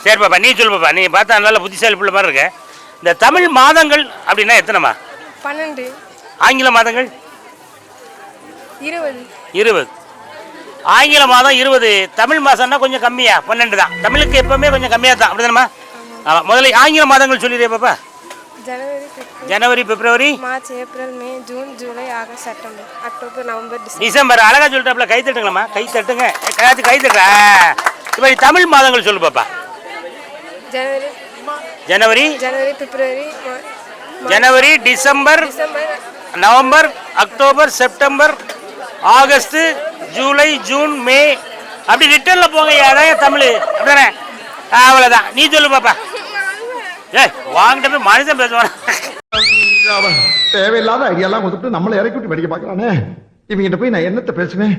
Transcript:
சரி பாப்பா, நீ சொல்லு பாப்பா. நீ பார்த்தா நல்ல புத்திசாலி பிள்ளை மாதிரி இருக்க. இந்த தமிழ் மாதங்கள் அப்படின்னா எத்தனைமா? 12. ஆங்கில மாதங்கள் 20. 20. ஆங்கில மாதம் 20, தமிழ் மாதம்னா கொஞ்சம் கம்மியா 12 தான். தமிழுக்கு எப்பவுமே கொஞ்சம் கம்மியாக தான், அப்படி தானேம்மா? ஆமாம். முதல்ல ஆங்கில மாதங்கள் சொல்லிடுறே பாப்பா. January, February, March, April, May, June, July, August, September, October, November, December. அழகா சொல்லிட்டாப்ல. கை தட்டுங்களம்மா, கை தட்டுங்க. கை தட்டுறா. இப்போ தமிழ் மாதங்கள் சொல்லு பாப்பா. January, February, January, December, November, October, September, August, July, June, May, அப்படி ரிட்டர்ன்ல போங்க. யாராவது தமிழ் அப்படிதானே? அவ்வளோதான். நீ சொல்லு பாப்பா. வாங்கிட்ட போய் மனுஷன் பேசுவான். தேவையில்லாத ஐடியாலாம் கொடுத்துட்டு நம்மளை இறக்கி விட்டு படிக்க பார்க்கறானே. இவங்கிட்ட போய் நான் என்னத்தை பேசுவேன்?